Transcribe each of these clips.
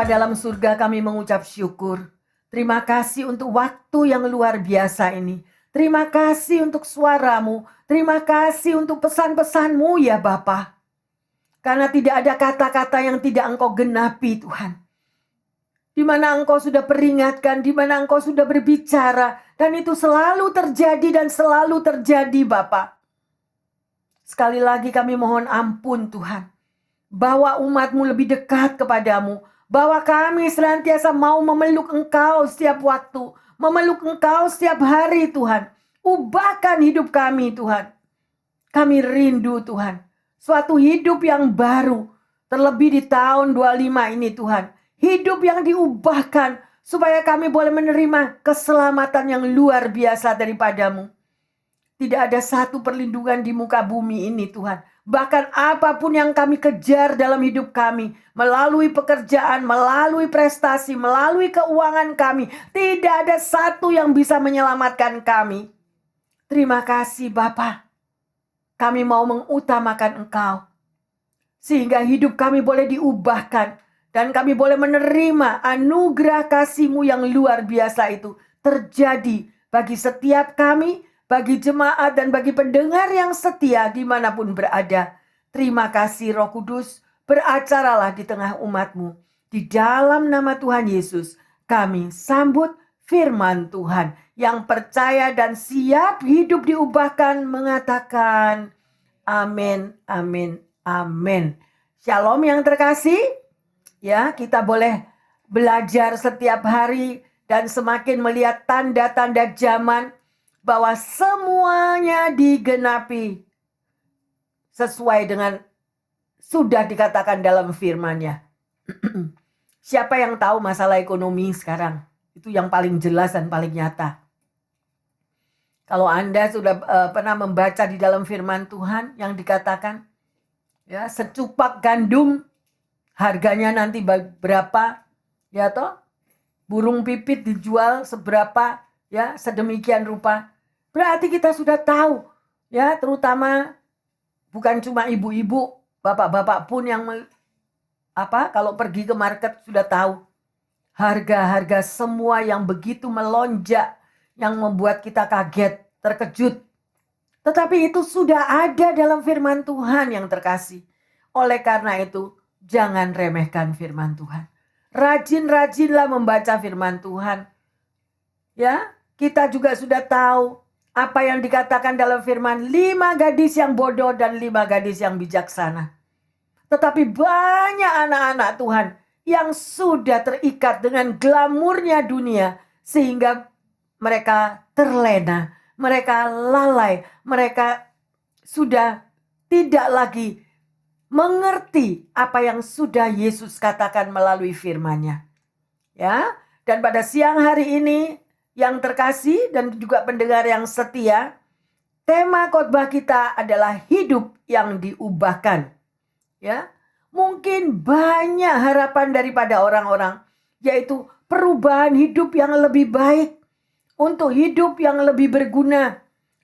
Bapa dalam surga, kami mengucap syukur. Terima kasih untuk waktu yang luar biasa ini. Terima kasih untuk suaramu. Terima kasih untuk pesan-pesanmu ya Bapa. Karena tidak ada kata-kata yang tidak Engkau genapi Tuhan. Di mana Engkau sudah peringatkan, di mana Engkau sudah berbicara. Dan itu selalu terjadi dan selalu terjadi Bapa. Sekali lagi kami mohon ampun Tuhan. Bawa umat-Mu lebih dekat kepadamu. Bahwa kami senantiasa mau memeluk Engkau setiap waktu. Memeluk Engkau setiap hari Tuhan. Ubahkan hidup kami Tuhan. Kami rindu Tuhan. Suatu hidup yang baru. Terlebih di tahun 25 ini Tuhan. Hidup yang diubahkan. Supaya kami boleh menerima keselamatan yang luar biasa daripadamu. Tidak ada satu perlindungan di muka bumi ini Tuhan. Bahkan apapun yang kami kejar dalam hidup kami, melalui pekerjaan, melalui prestasi, melalui keuangan kami, tidak ada satu yang bisa menyelamatkan kami. Terima kasih Bapa. Kami mau mengutamakan Engkau. Sehingga hidup kami boleh diubahkan. Dan kami boleh menerima anugerah kasih-Mu yang luar biasa itu terjadi bagi setiap kami, bagi jemaat dan bagi pendengar yang setia dimanapun berada. Terima kasih Roh Kudus, beracaralah di tengah umat-Mu. Di dalam nama Tuhan Yesus, kami sambut firman Tuhan. Yang percaya dan siap hidup diubahkan mengatakan, amin, amin, amin. Shalom yang terkasih. Ya, kita boleh belajar setiap hari dan semakin melihat tanda-tanda zaman bahwa semuanya digenapi sesuai dengan sudah dikatakan dalam firman-Nya. Siapa yang tahu masalah ekonomi sekarang? Itu yang paling jelas dan paling nyata. Kalau Anda sudah pernah membaca di dalam firman Tuhan yang dikatakan, ya, secupak gandum harganya nanti berapa, ya toh? Burung pipit dijual seberapa, ya, sedemikian rupa. Berarti kita sudah tahu, ya, terutama bukan cuma ibu-ibu, bapak-bapak pun yang kalau pergi ke market sudah tahu harga-harga semua yang begitu melonjak, yang membuat kita kaget, terkejut. Tetapi itu sudah ada dalam firman Tuhan yang terkasih. Oleh karena itu, jangan remehkan firman Tuhan. Rajin-rajinlah membaca firman Tuhan. Ya, kita juga sudah tahu apa yang dikatakan dalam firman 5 gadis yang bodoh dan 5 gadis yang bijaksana. Tetapi banyak anak-anak Tuhan yang sudah terikat dengan glamurnya dunia sehingga mereka terlena, mereka lalai, mereka sudah tidak lagi mengerti apa yang sudah Yesus katakan melalui firman-Nya. Ya, dan pada siang hari ini yang terkasih dan juga pendengar yang setia, tema khotbah kita adalah hidup yang diubahkan. Ya, mungkin banyak harapan daripada orang-orang, yaitu perubahan hidup yang lebih baik, untuk hidup yang lebih berguna,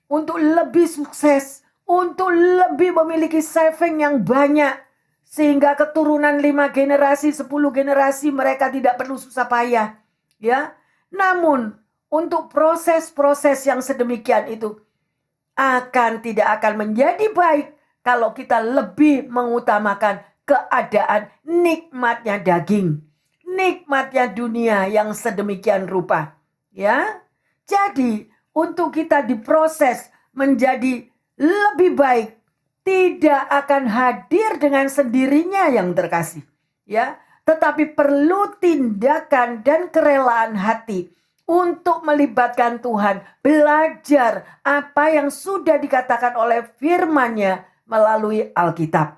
untuk lebih sukses, untuk lebih memiliki saving yang banyak, sehingga keturunan 5 generasi, 10 generasi mereka tidak perlu susah payah. Ya, namun untuk proses-proses yang sedemikian itu tidak akan menjadi baik kalau kita lebih mengutamakan keadaan nikmatnya daging, nikmatnya dunia yang sedemikian rupa. Ya, jadi untuk kita diproses menjadi lebih baik, tidak akan hadir dengan sendirinya yang terkasih. Ya, tetapi perlu tindakan dan kerelaan hati untuk melibatkan Tuhan, belajar apa yang sudah dikatakan oleh firman-Nya melalui Alkitab.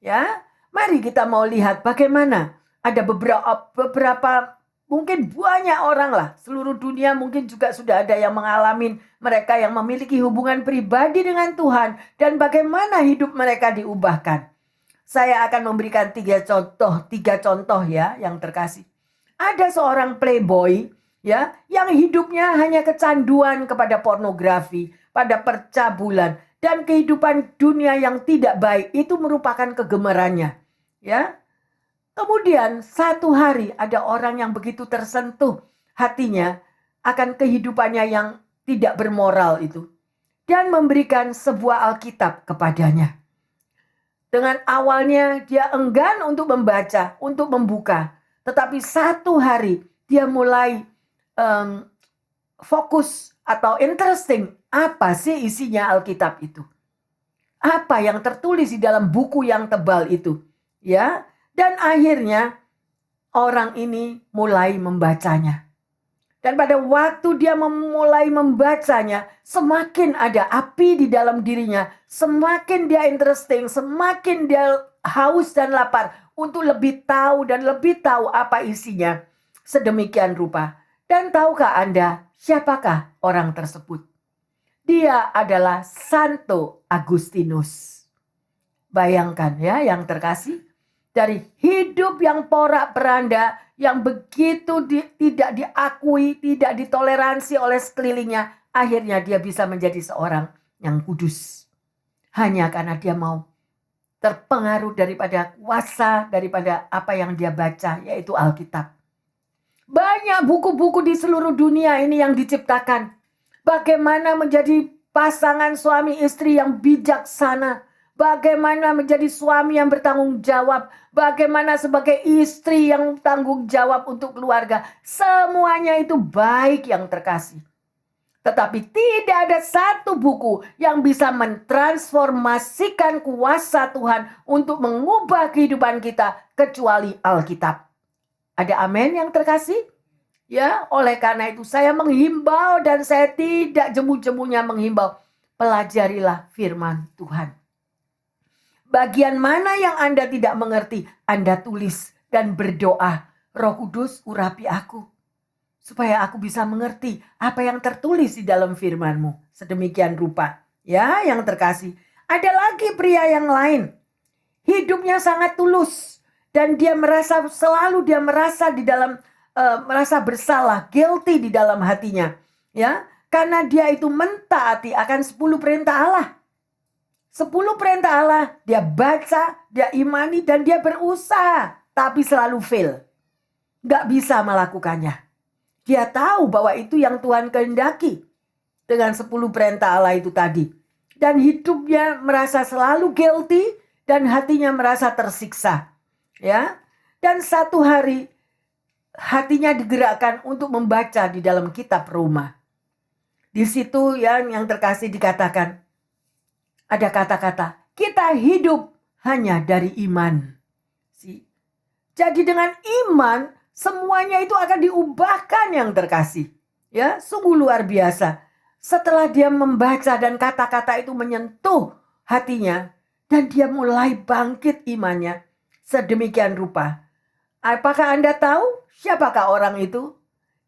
Ya, mari kita mau lihat bagaimana ada beberapa mungkin banyak orang lah, seluruh dunia mungkin juga sudah ada yang mengalami, mereka yang memiliki hubungan pribadi dengan Tuhan dan bagaimana hidup mereka diubahkan. Saya akan memberikan 3 contoh ya yang terkasih. Ada seorang playboy ya yang hidupnya hanya kecanduan kepada pornografi, pada percabulan dan kehidupan dunia yang tidak baik itu merupakan kegemarannya. Ya. Kemudian satu hari ada orang yang begitu tersentuh hatinya akan kehidupannya yang tidak bermoral itu. Dan memberikan sebuah Alkitab kepadanya. Dengan awalnya dia enggan untuk membaca, untuk membuka. Tetapi satu hari dia mulai fokus atau interesting. Apa sih isinya Alkitab itu? Apa yang tertulis di dalam buku yang tebal itu? Ya, dan akhirnya orang ini mulai membacanya. Dan pada waktu dia memulai membacanya, semakin ada api di dalam dirinya, semakin dia interesting, semakin dia haus dan lapar untuk lebih tahu dan lebih tahu apa isinya. Sedemikian rupa. Dan tahukah Anda siapakah orang tersebut? Dia adalah Santo Agustinus. Bayangkan ya yang terkasih, dari hidup yang porak-peranda, yang begitu tidak diakui, tidak ditoleransi oleh sekelilingnya, akhirnya dia bisa menjadi seorang yang kudus. Hanya karena dia mau terpengaruh daripada kuasa, daripada apa yang dia baca, yaitu Alkitab. Banyak buku-buku di seluruh dunia ini yang diciptakan. Bagaimana menjadi pasangan suami istri yang bijaksana. Bagaimana menjadi suami yang bertanggung jawab. Bagaimana sebagai istri yang tanggung jawab untuk keluarga. Semuanya itu baik yang terkasih. Tetapi tidak ada satu buku yang bisa mentransformasikan kuasa Tuhan untuk mengubah kehidupan kita kecuali Alkitab. Ada amin yang terkasih? Ya, oleh karena itu saya menghimbau dan saya tidak jemu-jemunya menghimbau. Pelajarilah firman Tuhan. Bagian mana yang Anda tidak mengerti, Anda tulis dan berdoa. Roh Kudus, urapi aku. Supaya aku bisa mengerti apa yang tertulis di dalam firman-Mu. Sedemikian rupa. Ya, yang terkasih. Ada lagi pria yang lain. Hidupnya sangat tulus. Dan dia selalu merasa di dalam merasa bersalah, guilty di dalam hatinya, ya, karena dia itu mentaati akan 10 perintah Allah. 10 perintah Allah dia baca, dia imani dan dia berusaha, tapi selalu fail. Gak bisa melakukannya. Dia tahu bahwa itu yang Tuhan kehendaki dengan 10 perintah Allah itu tadi. Dan hidupnya merasa selalu guilty dan hatinya merasa tersiksa. Ya. Dan satu hari hatinya digerakkan untuk membaca di dalam kitab Roma. Di situ yang terkasih dikatakan, ada kata-kata, kita hidup hanya dari iman. Jadi dengan iman, semuanya itu akan diubahkan yang terkasih. Ya, sungguh luar biasa. Setelah dia membaca dan kata-kata itu menyentuh hatinya, dan dia mulai bangkit imannya, sedemikian rupa. Apakah Anda tahu siapakah orang itu?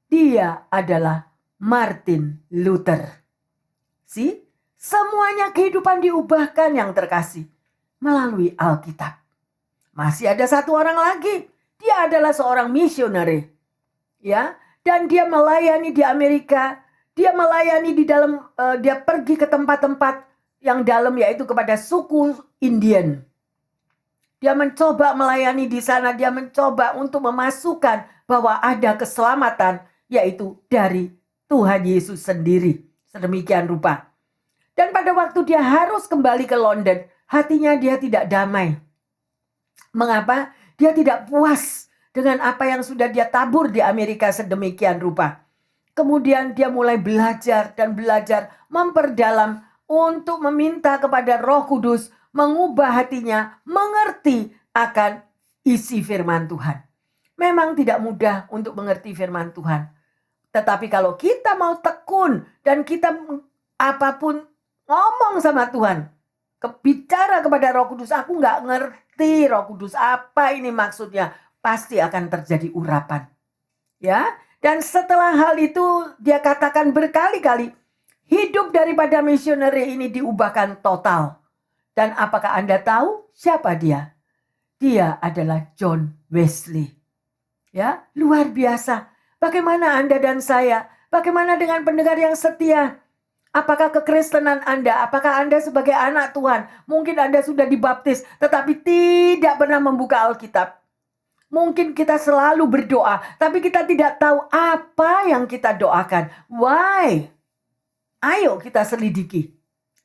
Dia adalah Martin Luther. Semuanya kehidupan diubahkan yang terkasih melalui Alkitab. Masih ada satu orang lagi. Dia adalah seorang misioneri. Ya, dan dia melayani di Amerika. Dia melayani di dalam dia pergi ke tempat-tempat yang dalam, yaitu kepada suku Indian. Dia mencoba melayani di sana, dia mencoba untuk memasukkan bahwa ada keselamatan, yaitu dari Tuhan Yesus sendiri. Sedemikian rupa. Dan pada waktu dia harus kembali ke London, hatinya dia tidak damai. Mengapa? Dia tidak puas dengan apa yang sudah dia tabur di Amerika sedemikian rupa. Kemudian dia mulai belajar dan belajar, memperdalam untuk meminta kepada Roh Kudus mengubah hatinya, mengerti akan isi firman Tuhan. Memang tidak mudah untuk mengerti firman Tuhan. Tetapi kalau kita mau tekun dan kita apapun ngomong sama Tuhan, bicara kepada Roh Kudus, aku nggak ngerti Roh Kudus apa ini maksudnya, pasti akan terjadi urapan. Ya, dan setelah hal itu dia katakan berkali-kali, hidup daripada misioneri ini diubahkan total. Dan apakah Anda tahu siapa dia? Dia adalah John Wesley. Ya, luar biasa. Bagaimana Anda dan saya? Bagaimana dengan pendengar yang setia? Apakah kekristenan Anda? Apakah Anda sebagai anak Tuhan? Mungkin Anda sudah dibaptis, tetapi tidak pernah membuka Alkitab. Mungkin kita selalu berdoa, tapi kita tidak tahu apa yang kita doakan. Why? Ayo kita selidiki.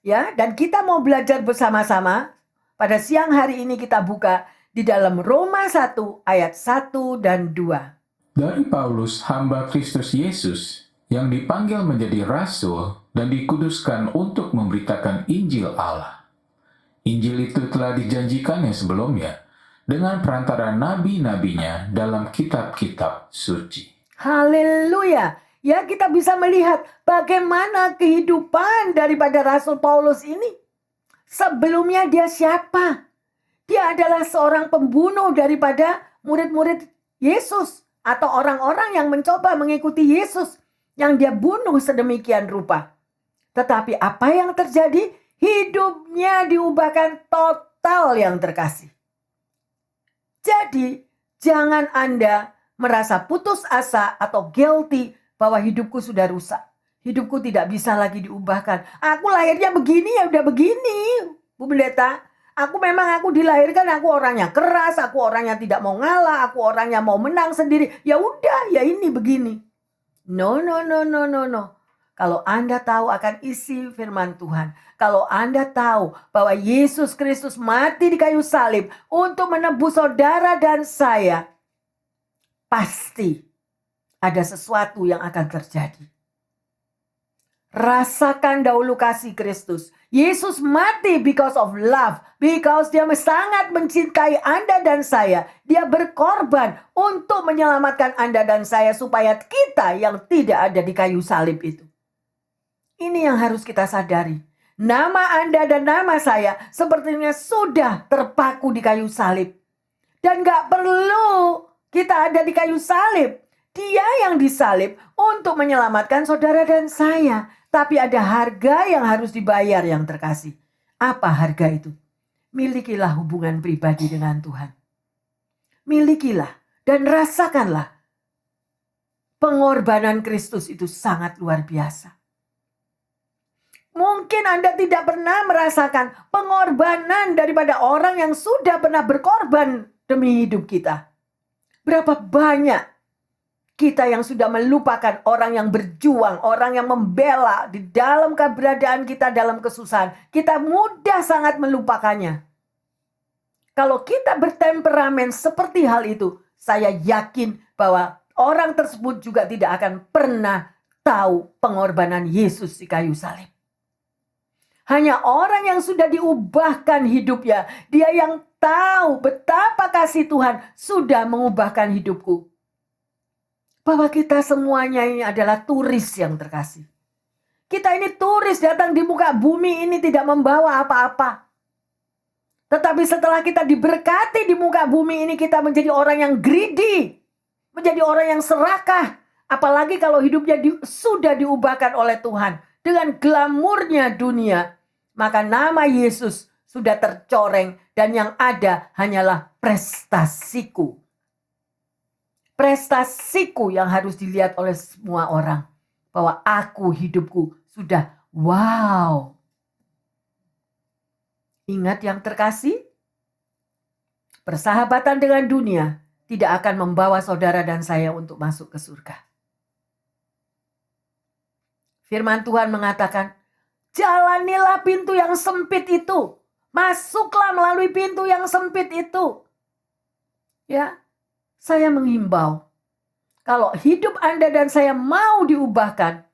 Ya, dan kita mau belajar bersama-sama. Pada siang hari ini kita buka di dalam Roma 1 ayat 1 dan 2. Dari Paulus, hamba Kristus Yesus, yang dipanggil menjadi rasul dan dikuduskan untuk memberitakan Injil Allah. Injil itu telah dijanjikannya sebelumnya dengan perantara nabi-nabinya dalam kitab-kitab suci. Haleluya. Ya, kita bisa melihat bagaimana kehidupan daripada Rasul Paulus ini. Sebelumnya dia siapa? Dia adalah seorang pembunuh daripada murid-murid Yesus. Atau orang-orang yang mencoba mengikuti Yesus. Yang dia bunuh sedemikian rupa. Tetapi apa yang terjadi? Hidupnya diubahkan total yang terkasih. Jadi, jangan Anda merasa putus asa atau guilty bahwa hidupku sudah rusak. Hidupku tidak bisa lagi diubahkan. Aku lahirnya begini, ya udah begini, Bu Pendeta. Aku dilahirkan, aku orangnya keras, aku orangnya tidak mau ngalah, aku orangnya mau menang sendiri. Ya udah, ya ini begini. No. Kalau Anda tahu akan isi firman Tuhan, kalau Anda tahu bahwa Yesus Kristus mati di kayu salib untuk menebus saudara dan saya, pasti ada sesuatu yang akan terjadi. Rasakan dahulu kasih Kristus. Yesus mati because of love, because dia sangat mencintai Anda dan saya. Dia berkorban untuk menyelamatkan Anda dan saya supaya kita yang tidak ada di kayu salib itu. Ini yang harus kita sadari. Nama Anda dan nama saya sepertinya sudah terpaku di kayu salib. Dan gak perlu kita ada di kayu salib. Dia yang disalib untuk menyelamatkan saudara dan saya. Tapi ada harga yang harus dibayar yang terkasih. Apa harga itu? Milikilah hubungan pribadi dengan Tuhan. Milikilah dan rasakanlah. Pengorbanan Kristus itu sangat luar biasa. Mungkin Anda tidak pernah merasakan pengorbanan daripada orang yang sudah pernah berkorban demi hidup kita. Berapa banyak kita yang sudah melupakan orang yang berjuang, orang yang membela di dalam keberadaan kita dalam kesusahan. Kita mudah sangat melupakannya. Kalau kita bertemperamen seperti hal itu, saya yakin bahwa orang tersebut juga tidak akan pernah tahu pengorbanan Yesus di kayu salib. Hanya orang yang sudah diubahkan hidupnya, dia yang tahu betapa kasih Tuhan sudah mengubahkan hidupku. Bahwa kita semuanya ini adalah turis yang terkasih. Kita ini turis datang di muka bumi ini tidak membawa apa-apa. Tetapi setelah kita diberkati di muka bumi ini, kita menjadi orang yang greedy. Menjadi orang yang serakah. Apalagi kalau hidupnya sudah diubahkan oleh Tuhan. Dengan glamurnya dunia. Maka nama Yesus sudah tercoreng. Dan yang ada hanyalah prestasiku. Prestasiku yang harus dilihat oleh semua orang. Bahwa hidupku sudah wow. Ingat yang terkasih, persahabatan dengan dunia tidak akan membawa saudara dan saya untuk masuk ke surga. Firman Tuhan mengatakan, jalanilah pintu yang sempit itu. Masuklah melalui pintu yang sempit itu. Ya, saya menghimbau, kalau hidup Anda dan saya mau diubahkan,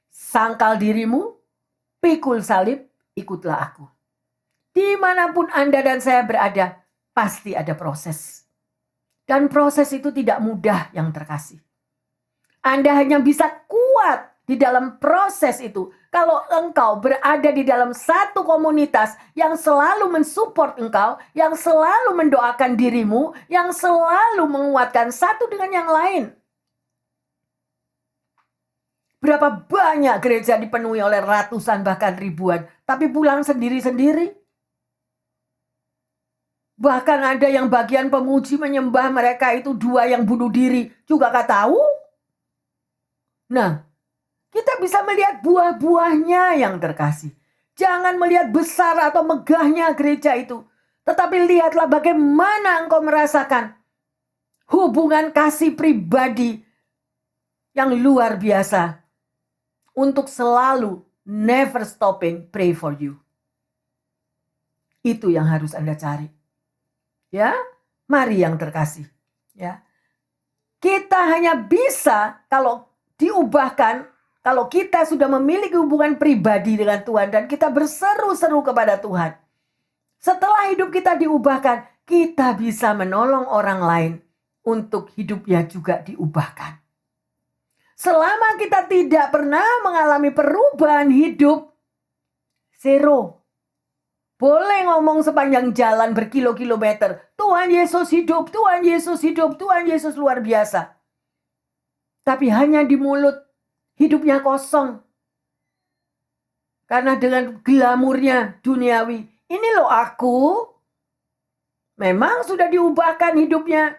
sangkal dirimu, pikul salib, ikutlah aku. Dimanapun Anda dan saya berada, pasti ada proses. Dan proses itu tidak mudah yang terkasih. Anda hanya bisa kuat di dalam proses itu kalau engkau berada di dalam satu komunitas yang selalu mensupport engkau, yang selalu mendoakan dirimu, yang selalu menguatkan satu dengan yang lain. Berapa banyak gereja dipenuhi oleh ratusan bahkan ribuan, tapi pulang sendiri-sendiri. Bahkan ada yang bagian pemuji menyembah mereka itu dua yang bunuh diri, juga gak tahu. Nah, kita bisa melihat buah-buahnya yang terkasih. Jangan melihat besar atau megahnya gereja itu. Tetapi lihatlah bagaimana engkau merasakan hubungan kasih pribadi yang luar biasa untuk selalu never stopping pray for you. Itu yang harus Anda cari. Ya, mari yang terkasih. Ya, kita hanya bisa kalau diubahkan, kalau kita sudah memiliki hubungan pribadi dengan Tuhan dan kita berseru-seru kepada Tuhan. Setelah hidup kita diubahkan, kita bisa menolong orang lain untuk hidupnya juga diubahkan. Selama kita tidak pernah mengalami perubahan hidup, zero. Boleh ngomong sepanjang jalan berkilo-kilometer, Tuhan Yesus hidup, Tuhan Yesus hidup, Tuhan Yesus luar biasa. Tapi hanya di mulut, hidupnya kosong. Karena dengan glamurnya duniawi, ini loh aku, memang sudah diubahkan hidupnya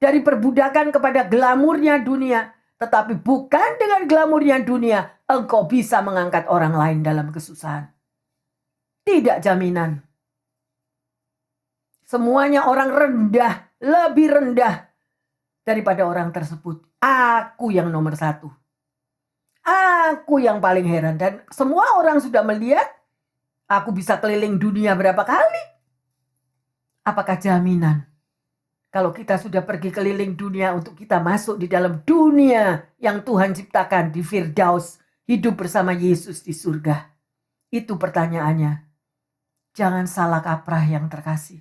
dari perbudakan kepada glamurnya dunia. Tetapi bukan dengan glamurnya dunia, engkau bisa mengangkat orang lain dalam kesusahan. Tidak jaminan. Semuanya orang rendah, lebih rendah daripada orang tersebut. Aku yang nomor satu. Aku yang paling heran. Dan semua orang sudah melihat, aku bisa keliling dunia berapa kali. Apakah jaminan kalau kita sudah pergi keliling dunia untuk kita masuk di dalam dunia yang Tuhan ciptakan di Firdaus, hidup bersama Yesus di surga? Itu pertanyaannya. Jangan salah kaprah yang terkasih.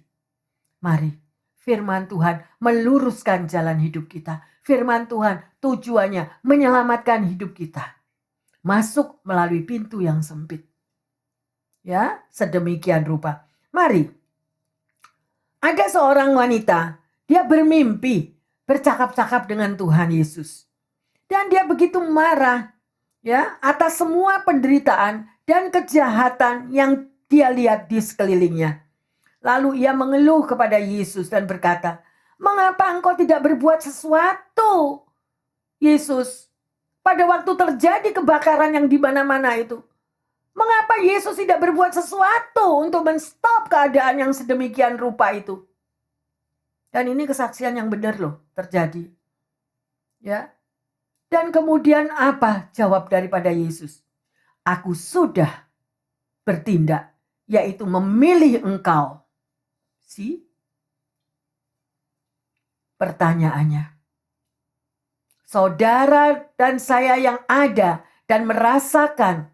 Mari, firman Tuhan meluruskan jalan hidup kita. Firman Tuhan tujuannya menyelamatkan hidup kita. Masuk melalui pintu yang sempit. Ya, sedemikian rupa. Mari. Ada seorang wanita, dia bermimpi, bercakap-cakap dengan Tuhan Yesus. Dan dia begitu marah, ya, atas semua penderitaan dan kejahatan yang dia lihat di sekelilingnya. Lalu ia mengeluh kepada Yesus dan berkata, "Mengapa engkau tidak berbuat sesuatu, Yesus? Pada waktu terjadi kebakaran yang di mana-mana itu, mengapa Yesus tidak berbuat sesuatu untuk menstop keadaan yang sedemikian rupa itu?" Dan ini kesaksian yang benar loh terjadi. Ya. Dan kemudian apa jawab daripada Yesus? "Aku sudah bertindak, yaitu memilih engkau." Pertanyaannya, saudara dan saya yang ada dan merasakan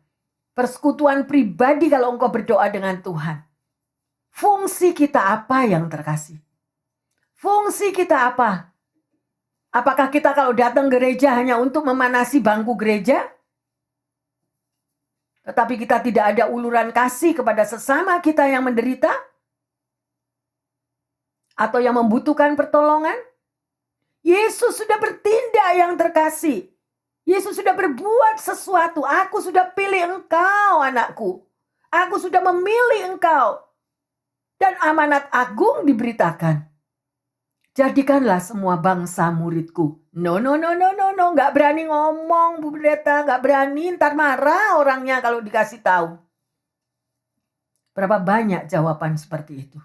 persekutuan pribadi kalau engkau berdoa dengan Tuhan, fungsi kita apa yang terkasih? Fungsi kita apa? Apakah kita kalau datang gereja hanya untuk memanasi bangku gereja? Tetapi kita tidak ada uluran kasih kepada sesama kita yang menderita? Atau yang membutuhkan pertolongan? Yesus sudah bertindak yang terkasih. Yesus sudah berbuat sesuatu. Aku sudah pilih engkau, anakku. Aku sudah memilih engkau. Dan amanat agung diberitakan. Jadikanlah semua bangsa muridku. No. Nggak berani ngomong, Bu Pendeta. Nggak berani, ntar marah orangnya kalau dikasih tahu. Berapa banyak jawaban seperti itu.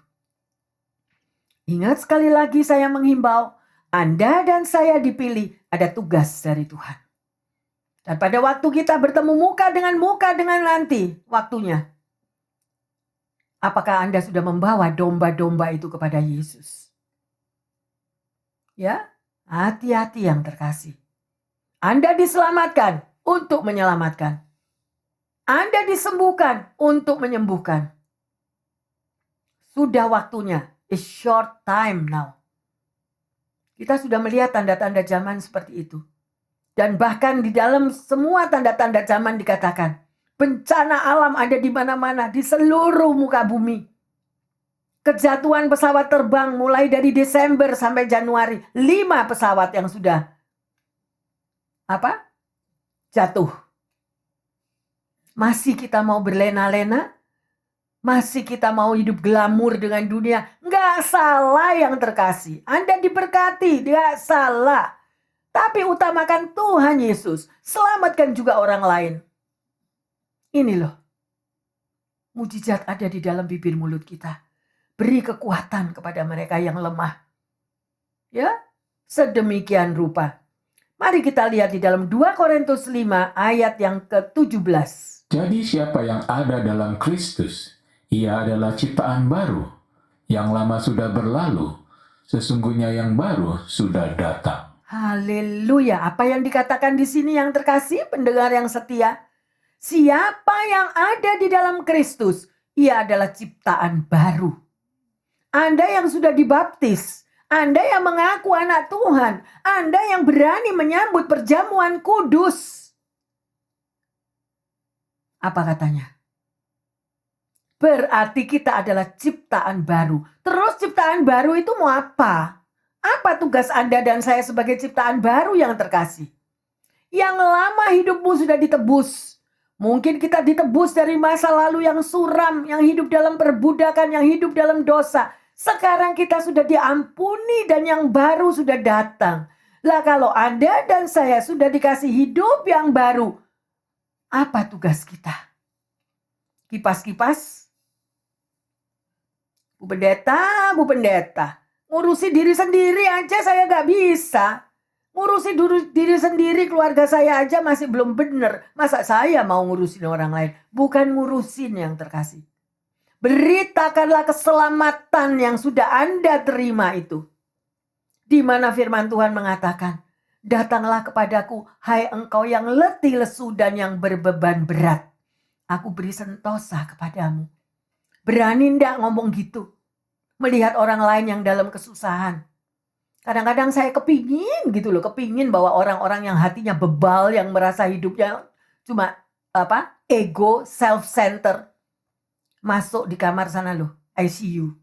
Ingat sekali lagi saya menghimbau, Anda dan saya dipilih, ada tugas dari Tuhan. Dan pada waktu kita bertemu muka dengan nanti waktunya. Apakah Anda sudah membawa domba-domba itu kepada Yesus? Ya, hati-hati yang terkasih. Anda diselamatkan untuk menyelamatkan. Anda disembuhkan untuk menyembuhkan. Sudah waktunya. It's short time now. Kita sudah melihat tanda-tanda zaman seperti itu. Dan bahkan di dalam semua tanda-tanda zaman dikatakan, bencana alam ada di mana-mana, di seluruh muka bumi. Kejatuhan pesawat terbang mulai dari Desember sampai Januari. 5 pesawat yang sudah jatuh. Masih kita mau berlena-lena? Masih kita mau hidup glamur dengan dunia? Nggak salah yang terkasih. Anda diberkati, nggak salah. Tapi utamakan Tuhan Yesus. Selamatkan juga orang lain. Ini loh. Mujizat ada di dalam bibir mulut kita. Beri kekuatan kepada mereka yang lemah. Ya, sedemikian rupa. Mari kita lihat di dalam 2 Korintus 5 ayat yang ke-17. Jadi siapa yang ada dalam Kristus, ia adalah ciptaan baru. Yang lama sudah berlalu, sesungguhnya yang baru sudah datang. Haleluya. Apa yang dikatakan di sini yang terkasih, pendengar yang setia? Siapa yang ada di dalam Kristus, ia adalah ciptaan baru. Anda yang sudah dibaptis, Anda yang mengaku anak Tuhan, Anda yang berani menyambut perjamuan kudus. Apa katanya? Berarti kita adalah ciptaan baru. Terus ciptaan baru itu mau apa? Apa tugas Anda dan saya sebagai ciptaan baru yang terkasih? Yang lama hidupmu sudah ditebus. Mungkin kita ditebus dari masa lalu yang suram, yang hidup dalam perbudakan, yang hidup dalam dosa. Sekarang kita sudah diampuni dan yang baru sudah datang. Lah kalau Anda dan saya sudah dikasih hidup yang baru, apa tugas kita? Kipas-kipas? Bu pendeta, ngurusi diri sendiri aja saya gak bisa. Ngurusi diri sendiri, keluarga saya aja masih belum benar. Masa saya mau ngurusin orang lain? Bukan ngurusin yang terkasih. Beritakanlah keselamatan yang sudah Anda terima itu. Di mana firman Tuhan mengatakan, datanglah kepadaku, hai engkau yang letih lesu dan yang berbeban berat. Aku beri sentosa kepadamu. Berani ndak ngomong gitu? Melihat orang lain yang dalam kesusahan. Kadang-kadang saya kepingin gitu loh. Kepingin bahwa orang-orang yang hatinya bebal, yang merasa hidupnya cuma ego, self-center. Masuk di kamar sana loh, ICU.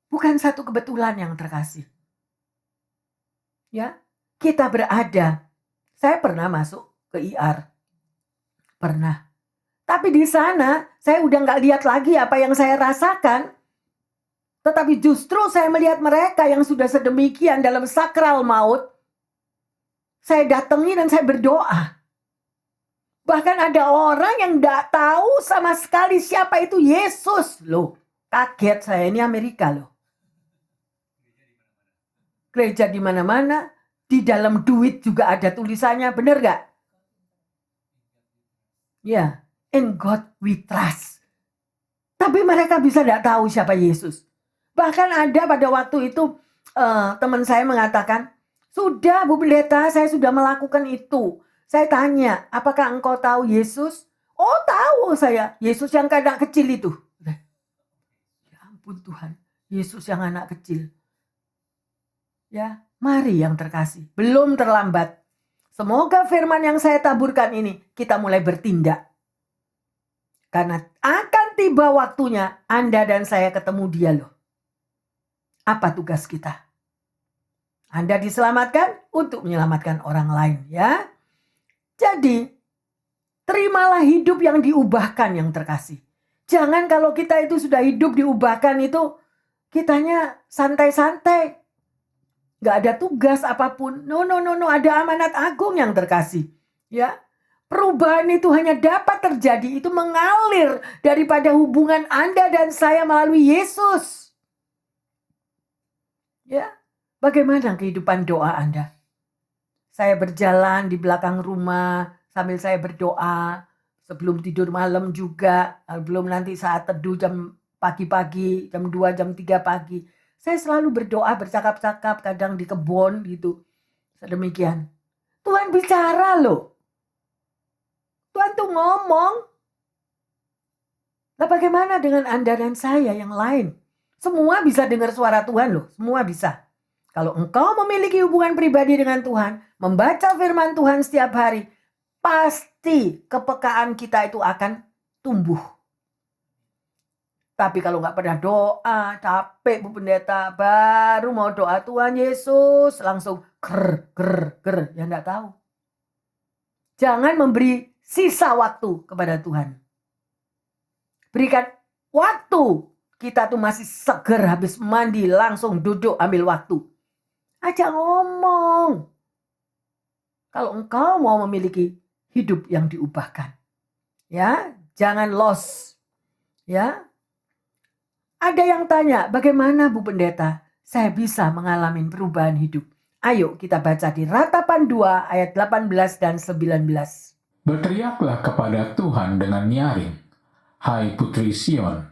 Bukan satu kebetulan yang terkasih. Ya, kita berada. Saya pernah masuk ke IR. Pernah. Tapi di sana saya udah gak lihat lagi apa yang saya rasakan. Tetapi justru saya melihat mereka yang sudah sedemikian dalam sakral maut. Saya datangi dan saya berdoa. Bahkan ada orang yang gak tahu sama sekali siapa itu Yesus. Loh, kaget saya, ini Amerika loh. Gereja di mana-mana, di dalam duit juga ada tulisannya, benar gak? Ya, in God we trust. Tapi mereka bisa tidak tahu siapa Yesus. Bahkan ada pada waktu itu teman saya mengatakan, sudah Bu Pendeta, saya sudah melakukan itu. Saya tanya, apakah engkau tahu Yesus? Oh tahu saya, Yesus yang anak kecil itu. Ya ampun Tuhan, Yesus yang anak kecil. Ya, mari yang terkasih, belum terlambat. Semoga firman yang saya taburkan ini kita mulai bertindak. Karena akan tiba waktunya Anda dan saya ketemu dia loh. Apa tugas kita? Anda diselamatkan untuk menyelamatkan orang lain ya. Jadi, terimalah hidup yang diubahkan yang terkasih. Jangan kalau kita itu sudah hidup diubahkan itu, kitanya santai-santai. Gak ada tugas apapun. No, ada amanat agung yang terkasih. Ya, perubahan itu hanya dapat terjadi, itu mengalir daripada hubungan Anda dan saya melalui Yesus. Ya, bagaimana kehidupan doa Anda? Saya berjalan di belakang rumah sambil saya berdoa. Sebelum tidur malam juga. Belum nanti saat teduh jam pagi-pagi, jam 2, jam 3 pagi. Saya selalu berdoa, bercakap-cakap, kadang di kebun gitu. Sedemikian. Tuhan bicara loh. Tuhan tuh ngomong. Nah bagaimana dengan Anda dan saya yang lain? Semua bisa dengar suara Tuhan loh. Semua bisa. Kalau engkau memiliki hubungan pribadi dengan Tuhan, membaca firman Tuhan setiap hari, pasti kepekaan kita itu akan tumbuh. Tapi kalau nggak pernah doa, capek Bu Pendeta, baru mau doa Tuhan Yesus, langsung ger, ya nggak tahu. Jangan memberi sisa waktu kepada Tuhan. Berikan waktu. Kita tuh masih seger habis mandi, langsung duduk ambil waktu. Ajak ngomong. Kalau engkau mau memiliki hidup yang diubahkan. Ya, Jangan lost. Ya. Ada yang tanya, bagaimana Bu Pendeta saya bisa mengalami perubahan hidup? Ayo kita baca di Ratapan 2 ayat 18 dan 19. Berteriaklah kepada Tuhan dengan nyaring, hai putri Sion,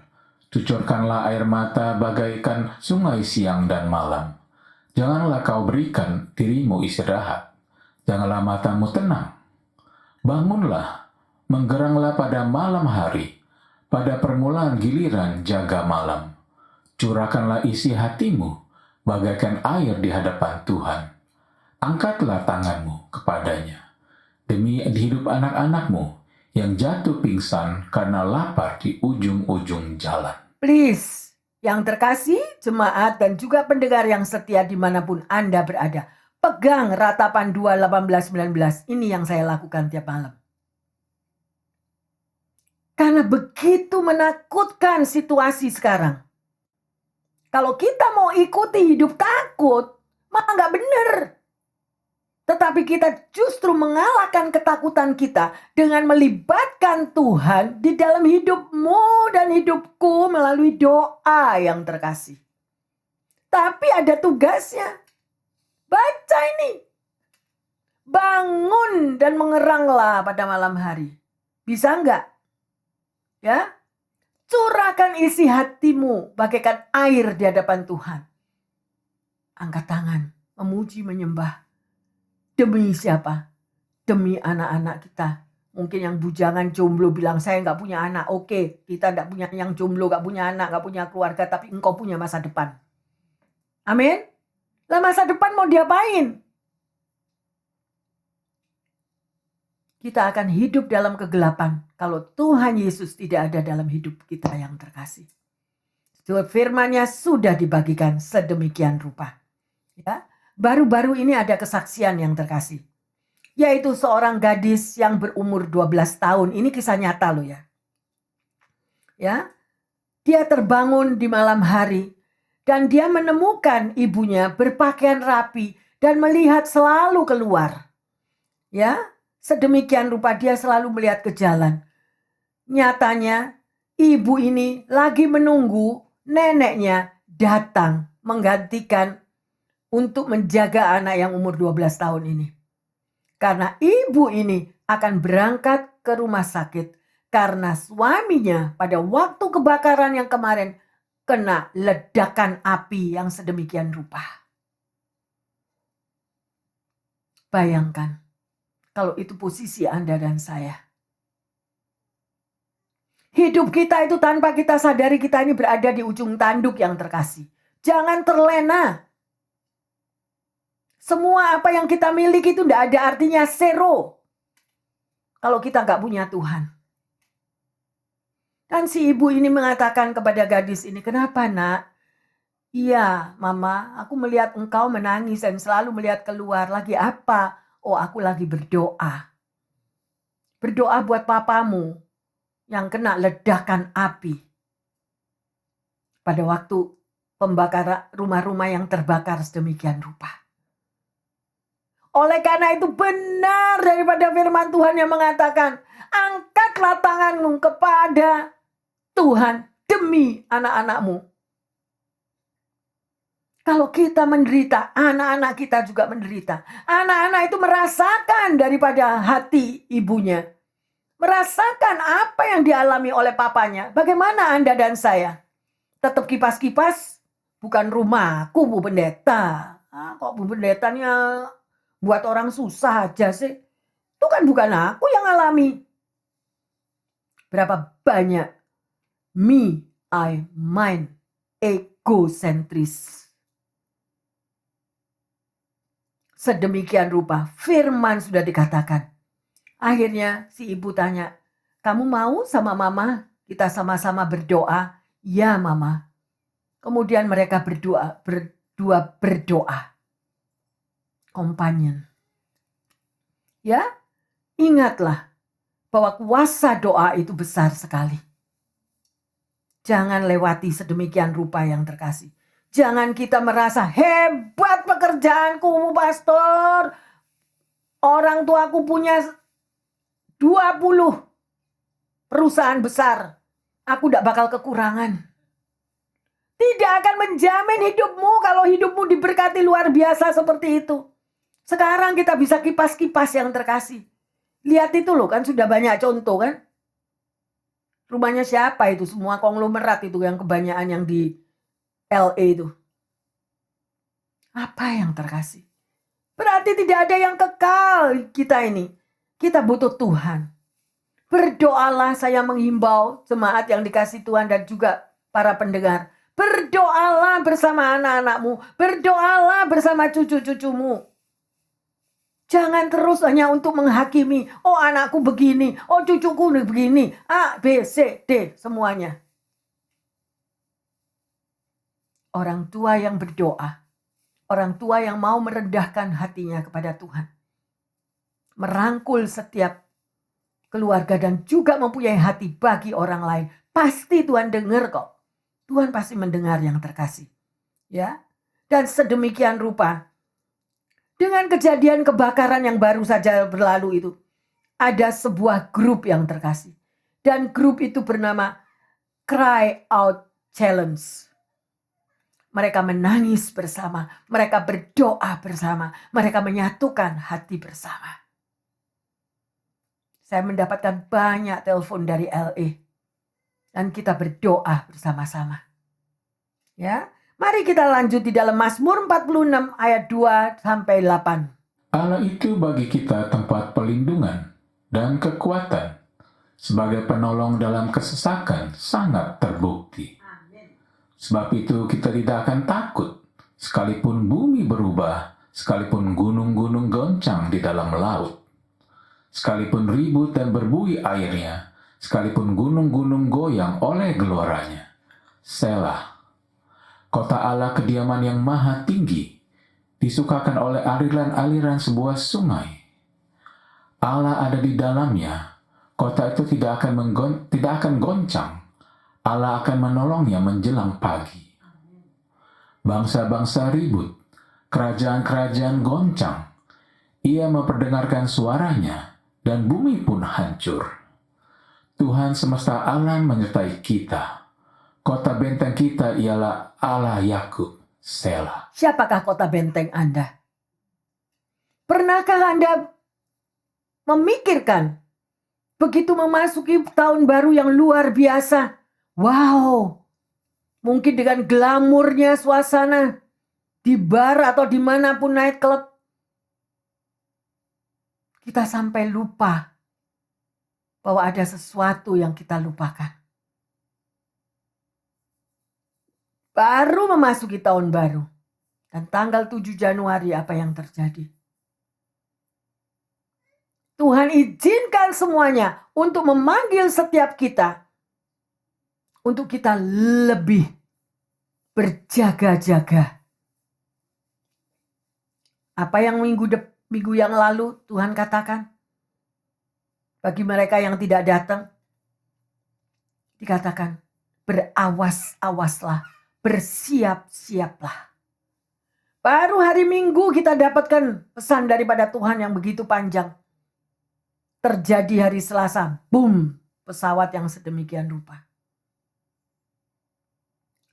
cucurkanlah air mata bagaikan sungai siang dan malam. Janganlah kau berikan dirimu istirahat, janganlah matamu tenang. Bangunlah, menggeranglah pada malam hari, pada permulaan giliran jaga malam. Curahkanlah isi hatimu, bagaikan air di hadapan Tuhan. Angkatlah tanganmu kepadanya, demi hidup anak-anakmu yang jatuh pingsan karena lapar di ujung-ujung jalan. Please, yang terkasih, jemaat dan juga pendengar yang setia dimanapun Anda berada, pegang Ratapan 2, 18, 19. Ini yang saya lakukan tiap malam. Karena begitu menakutkan situasi sekarang. Kalau kita mau ikuti hidup takut, maka nggak benar. Tetapi kita justru mengalahkan ketakutan kita dengan melibatkan Tuhan di dalam hidupmu dan hidupku melalui doa yang terkasih. Tapi ada tugasnya. Baca ini. Bangun dan mengeranglah pada malam hari. Bisa enggak? Ya? Curahkan isi hatimu bagaikan air di hadapan Tuhan. Angkat tangan, memuji, menyembah. Demi siapa? Demi anak-anak kita. Mungkin yang bujangan jomblo bilang, saya nggak punya anak. Oke, kita nggak punya yang jomblo, nggak punya anak, nggak punya keluarga. Tapi engkau punya masa depan. Amin? Lah masa depan mau diapain? Kita akan hidup dalam kegelapan kalau Tuhan Yesus tidak ada dalam hidup kita yang terkasih. Firman-Nya sudah dibagikan sedemikian rupa. Ya. Baru-baru ini ada kesaksian yang terkasih. Yaitu seorang gadis yang berumur 12 tahun. Ini kisah nyata loh ya. Ya. Dia terbangun di malam hari. Dan dia menemukan ibunya berpakaian rapi. Dan melihat selalu keluar. Ya. Sedemikian rupa dia selalu melihat ke jalan. Nyatanya ibu ini lagi menunggu neneknya datang menggantikan untuk menjaga anak yang umur 12 tahun ini. Karena ibu ini akan berangkat ke rumah sakit karena suaminya pada waktu kebakaran yang kemarin kena ledakan api yang sedemikian rupa. Bayangkan kalau itu posisi Anda dan saya. Hidup kita itu tanpa kita sadari kita ini berada di ujung tanduk yang terkasih. Jangan terlena. Semua apa yang kita miliki itu tidak ada artinya zero. Kalau kita nggak punya Tuhan. Dan si ibu ini mengatakan kepada gadis ini, kenapa nak? Iya mama, aku melihat engkau menangis dan selalu melihat keluar. Lagi apa? Oh aku lagi berdoa. Berdoa buat papamu yang kena ledakan api. Pada waktu pembakaran rumah-rumah yang terbakar sedemikian rupa. Oleh karena itu benar daripada firman Tuhan yang mengatakan, angkatlah tanganmu kepada Tuhan demi anak-anakmu. Kalau kita menderita, anak-anak kita juga menderita. Anak-anak itu merasakan daripada hati ibunya. Merasakan apa yang dialami oleh papanya. Bagaimana Anda dan saya? Tetap kipas-kipas, bukan rumahku Bu Pendeta. Kok Bu Pendetanya buat orang susah aja sih. Itu kan bukan aku yang alami. Berapa banyak me, I, mine, egosentris. Sedemikian rupa firman sudah dikatakan. Akhirnya si ibu tanya, kamu mau sama mama kita sama-sama berdoa? Ya mama. Kemudian mereka berdua berdoa. Companion. Ya, ingatlah bahwa kuasa doa itu besar sekali. Jangan lewati sedemikian rupa yang terkasih. Jangan kita merasa hebat pekerjaanku, pastor. Orang tuaku punya 20 perusahaan besar. Aku tidak bakal kekurangan. Tidak akan menjamin hidupmu kalau hidupmu diberkati luar biasa seperti itu. Sekarang kita bisa kipas-kipas yang terkasih. Lihat itu loh, kan sudah banyak contoh kan. Rumahnya siapa itu? Semua konglomerat itu yang kebanyakan yang di LA itu. Apa yang terkasih? Berarti tidak ada yang kekal kita ini. Kita butuh Tuhan. Berdoalah, saya menghimbau jemaat yang dikasih Tuhan dan juga para pendengar. Berdoalah bersama anak-anakmu. Berdoalah bersama cucu-cucumu. Jangan terus hanya untuk menghakimi. Oh, anakku begini. Oh, cucuku begini. A, B, C, D. Semuanya. Orang tua yang berdoa. Orang tua yang mau merendahkan hatinya kepada Tuhan. Merangkul setiap keluarga dan juga mempunyai hati bagi orang lain. Pasti Tuhan dengar kok. Tuhan pasti mendengar yang terkasih. Ya. Dan sedemikian rupa. Dengan kejadian kebakaran yang baru saja berlalu itu. Ada sebuah grup yang terkasih. Dan grup itu bernama Cry Out Challenge. Mereka menangis bersama. Mereka berdoa bersama. Mereka menyatukan hati bersama. Saya mendapatkan banyak telepon dari LA. Dan kita berdoa bersama-sama. Ya. Mari kita lanjut di dalam Mazmur 46 ayat 2 sampai 8. Allah itu bagi kita tempat perlindungan dan kekuatan. Sebagai penolong dalam kesesakan sangat terbukti. Sebab itu kita tidak akan takut. Sekalipun bumi berubah, sekalipun gunung-gunung goncang di dalam laut. Sekalipun ribut dan berbuih airnya, sekalipun gunung-gunung goyang oleh geloranya. Selah. Kota Allah kediaman yang maha tinggi, disukakan oleh aliran-aliran sebuah sungai. Allah ada di dalamnya, kota itu tidak akan goncang. Allah akan menolongnya menjelang pagi. Bangsa-bangsa ribut, kerajaan-kerajaan goncang. Ia memperdengarkan suaranya, dan bumi pun hancur. Tuhan semesta alam menyertai kita. Kota benteng kita ialah Allah Yakub. Selah. Siapakah kota benteng Anda? Pernahkah Anda memikirkan begitu memasuki tahun baru yang luar biasa? Wow, mungkin dengan glamurnya suasana di bar atau dimanapun night club, kita sampai lupa bahwa ada sesuatu yang kita lupakan. Baru memasuki tahun baru. Dan tanggal 7 Januari apa yang terjadi? Tuhan izinkan semuanya untuk memanggil setiap kita. Untuk kita lebih berjaga-jaga. Apa yang minggu yang lalu Tuhan katakan? Bagi mereka yang tidak datang. Dikatakan berawas-awaslah. Bersiap-siaplah. Baru hari Minggu kita dapatkan pesan daripada Tuhan yang begitu panjang. Terjadi hari Selasa, boom, pesawat yang sedemikian rupa.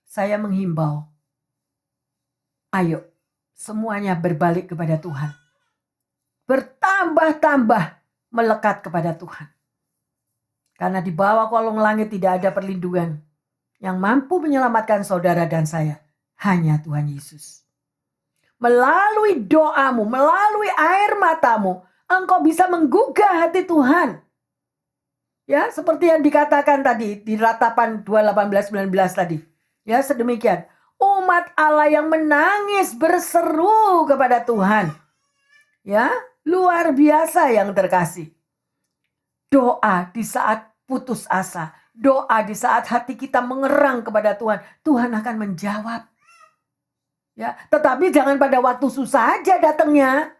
Saya menghimbau, ayo semuanya berbalik kepada Tuhan. Bertambah-tambah melekat kepada Tuhan. Karena di bawah kolong langit tidak ada perlindungan. Yang mampu menyelamatkan saudara dan saya hanya Tuhan Yesus. Melalui doamu, melalui air matamu, engkau bisa menggugah hati Tuhan. Ya, seperti yang dikatakan tadi di Ratapan 2:18-19 tadi. Ya, sedemikian. Umat Allah yang menangis berseru kepada Tuhan. Ya, luar biasa yang terkasih. Doa di saat putus asa. Doa di saat hati kita mengerang kepada Tuhan. Tuhan akan menjawab. Ya, tetapi jangan pada waktu susah aja datangnya.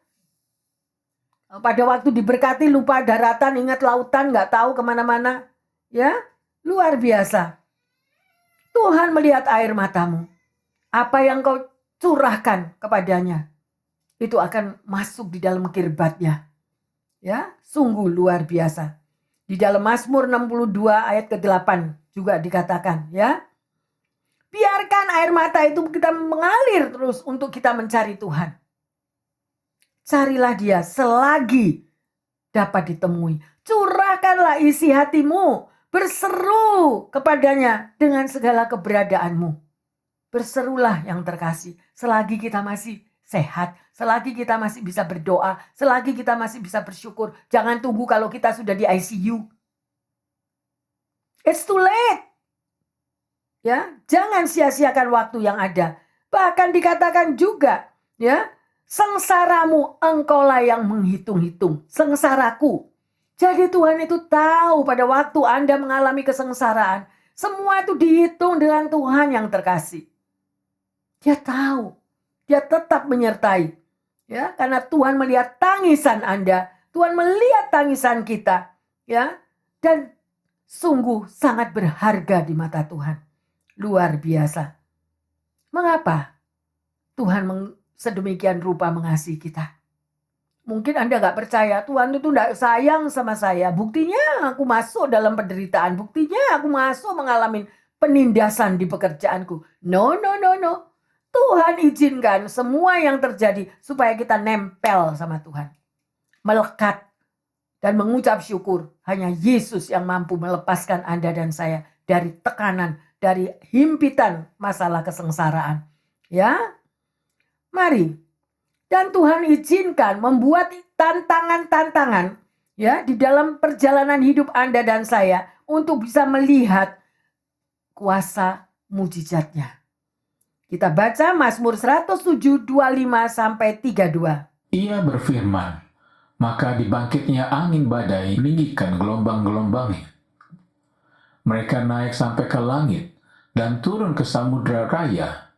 Pada waktu diberkati lupa daratan, ingat lautan, gak tahu kemana-mana. Ya, luar biasa. Tuhan melihat air matamu. Apa yang kau curahkan kepadanya, itu akan masuk di dalam kirbatnya. Ya, sungguh luar biasa. Di dalam Mazmur 62 ayat ke-8 juga dikatakan, ya. Biarkan air mata itu kita mengalir terus untuk kita mencari Tuhan. Carilah Dia selagi dapat ditemui. Curahkanlah isi hatimu, berseru kepadanya dengan segala keberadaanmu. Berserulah yang terkasih, selagi kita masih sehat, selagi kita masih bisa berdoa, selagi kita masih bisa bersyukur. Jangan tunggu kalau kita sudah di ICU. It's too late. Ya, jangan sia-siakan waktu yang ada. Bahkan dikatakan juga, ya, sengsaramu engkaulah yang menghitung-hitung, sengsaraku. Jadi Tuhan itu tahu pada waktu Anda mengalami kesengsaraan, semua itu dihitung dengan Tuhan yang terkasih. Dia tahu, Dia tetap menyertai. Ya, karena Tuhan melihat tangisan Anda, Tuhan melihat tangisan kita, ya. Dan sungguh sangat berharga di mata Tuhan. Luar biasa. Mengapa Tuhan sedemikian rupa mengasihi kita? Mungkin Anda gak percaya, Tuhan itu gak sayang sama saya. Buktinya aku masuk dalam penderitaan. Buktinya aku masuk mengalami penindasan di pekerjaanku. No. Tuhan izinkan semua yang terjadi supaya kita nempel sama Tuhan. Melekat dan mengucap syukur. Hanya Yesus yang mampu melepaskan Anda dan saya dari tekanan, dari himpitan masalah kesengsaraan. Ya, mari. Dan Tuhan izinkan membuat tantangan-tantangan ya di dalam perjalanan hidup Anda dan saya untuk bisa melihat kuasa mujizatnya. Kita baca Mazmur 107, 25-32. Ia berfirman, maka dibangkitnya angin badai meninggikan gelombang-gelombangnya. Mereka naik sampai ke langit dan turun ke samudra raya.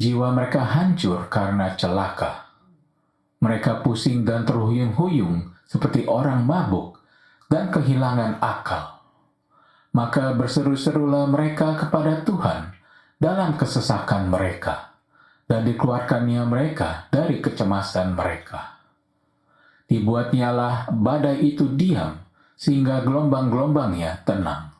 Jiwa mereka hancur karena celaka. Mereka pusing dan terhuyung-huyung seperti orang mabuk dan kehilangan akal. Maka berseru-serulah mereka kepada Tuhan dalam kesesakan mereka, dan dikeluarkannya mereka dari kecemasan mereka. Dibuatnyalah badai itu diam, sehingga gelombang-gelombangnya tenang.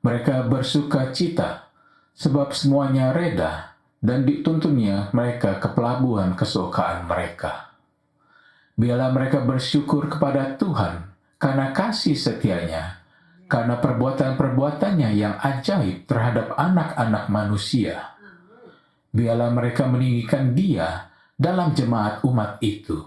Mereka bersuka cita, sebab semuanya reda, dan dituntunnya mereka ke pelabuhan kesukaan mereka. Biarlah mereka bersyukur kepada Tuhan, karena kasih setianya, karena perbuatan-perbuatannya yang ajaib terhadap anak-anak manusia. Biarlah mereka meninggikan Dia dalam jemaat umat itu,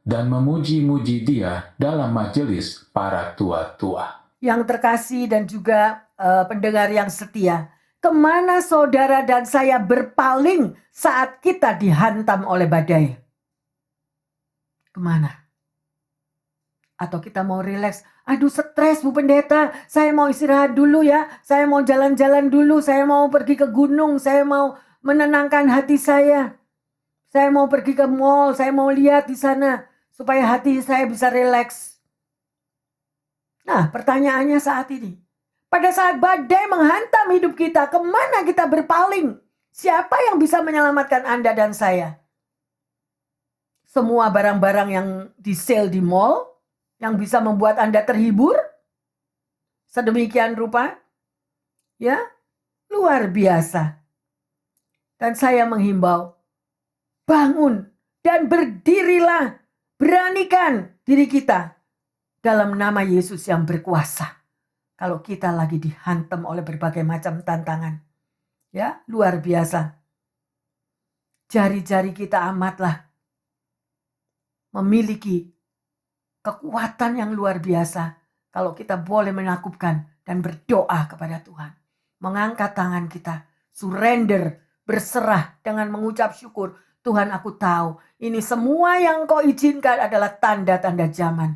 dan memuji-muji Dia dalam majelis para tua-tua. Yang terkasih dan juga pendengar yang setia, kemana saudara dan saya berpaling saat kita dihantam oleh badai? Kemana? Atau kita mau rileks? Aduh stres Bu Pendeta, saya mau istirahat dulu ya, saya mau jalan-jalan dulu, saya mau pergi ke gunung, saya mau menenangkan hati saya mau pergi ke mall, saya mau lihat di sana supaya hati saya bisa rileks. Nah pertanyaannya saat ini, pada saat badai menghantam hidup kita, kemana kita berpaling? Siapa yang bisa menyelamatkan Anda dan saya? Semua barang-barang yang di sale di mall, yang bisa membuat Anda terhibur? Sedemikian rupa? Ya, luar biasa. Dan saya menghimbau, bangun dan berdirilah, beranikan diri kita dalam nama Yesus yang berkuasa. Kalau kita lagi dihantam oleh berbagai macam tantangan. Ya, luar biasa. Jari-jari kita amatlah memiliki kekuatan yang luar biasa kalau kita boleh menakutkan dan berdoa kepada Tuhan. Mengangkat tangan kita, surrender, berserah dengan mengucap syukur. Tuhan, aku tahu ini semua yang Kau izinkan adalah tanda-tanda zaman.